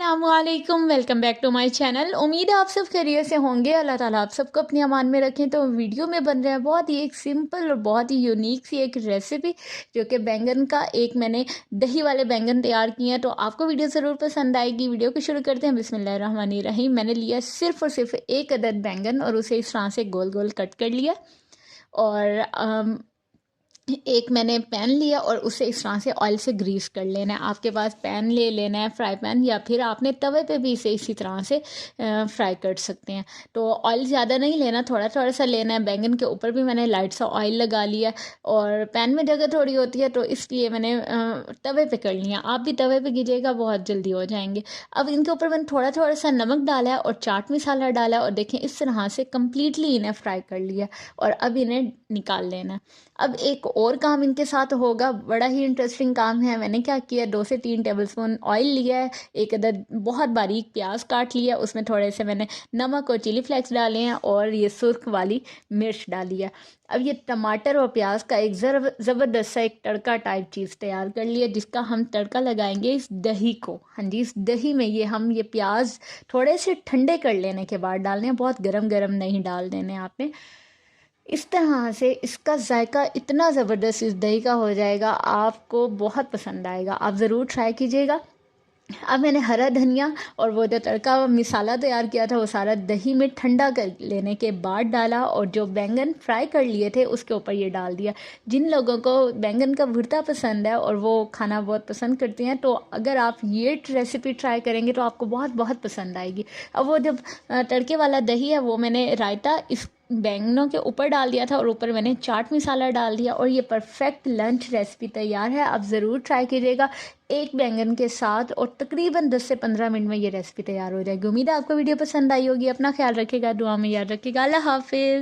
अस्सलामुअलैकुम, welcome back to my channel. उम्मीद है आप सब खैरियत से होंगे। अल्लाह ताला आप सबको अपनी अमान में रखें। तो वीडियो में बन रहा है बहुत ही एक सिंपल और बहुत ही यूनिक सी एक रेसिपी, जो कि बैंगन का एक मैंने दही वाले बैंगन तैयार किए हैं। तो आपको वीडियो ज़रूर पसंद आएगी। वीडियो को शुरू करते हैं। बिस्मिल्लाहिर्रहमानिर्रहीम। मैंने लिया सिर्फ एक अदद बैंगन और उसे इस तरह से गोल गोल कट कर लिया। और एक मैंने पैन लिया और उसे इस तरह से ऑयल से ग्रीस कर लेना है। आपके पास पैन ले लेना है, फ्राई पैन, या फिर आपने तवे पे भी इसे इसी तरह से फ्राई कर सकते हैं। तो ऑयल ज़्यादा नहीं लेना, थोड़ा थोड़ा सा लेना है। बैंगन के ऊपर भी मैंने लाइट सा ऑयल लगा लिया, और पैन में जगह थोड़ी होती है तो इसलिए मैंने तवे पे कर लिया। आप भी तवे पे कीजिएगा, बहुत जल्दी हो जाएंगे। अब इनके ऊपर मैंने थोड़ा थोड़ा सा नमक डाला है और चाट मसाला डाला है, और देखें इस तरह से कम्प्लीटली इन्हें फ्राई कर लिया, और अब इन्हें निकाल लेना है। अब एक और काम इनके साथ होगा, बड़ा ही इंटरेस्टिंग काम है। मैंने क्या किया, 2 से 3 टेबलस्पून ऑयल लिया है, एक अदद बहुत बारीक प्याज काट लिया, उसमें थोड़े से मैंने नमक और चिली फ्लेक्स डाले हैं, और ये सुर्ख वाली मिर्च डाली है। अब ये टमाटर और प्याज का एक ज़बरदस्त सा एक तड़का टाइप चीज़ तैयार कर लिया, जिसका हम तड़का लगाएंगे इस दही को। हाँ जी, इस दही में ये प्याज थोड़े से ठंडे कर लेने के बाद डालने हैं, बहुत गरम गरम नहीं डाल देने आपने। इस तरह से इसका जायका इतना ज़बरदस्त इस दही का हो जाएगा, आपको बहुत पसंद आएगा। आप ज़रूर ट्राई कीजिएगा। अब मैंने हरा धनिया और वो जो तड़का मसाला तैयार किया था वो सारा दही में ठंडा कर लेने के बाद डाला, और जो बैंगन फ्राई कर लिए थे उसके ऊपर ये डाल दिया। जिन लोगों को बैंगन का भुर्ता पसंद है और वो खाना बहुत पसंद करते हैं, तो अगर आप ये रेसिपी ट्राई करेंगे तो आपको बहुत बहुत पसंद आएगी। अब वो जब तड़के वाला दही है वो मैंने रायता इस बैंगनों के ऊपर डाल दिया था, और ऊपर मैंने चाट मसाला डाल दिया, और ये परफेक्ट लंच रेसिपी तैयार है। आप ज़रूर ट्राई कीजिएगा एक बैंगन के साथ, और तकरीबन 10 से 15 मिनट में ये रेसिपी तैयार हो जाएगी। उम्मीद है आपको वीडियो पसंद आई होगी। अपना ख्याल रखिएगा, दुआ में याद रखिएगा। अल्लाह हाफिज़।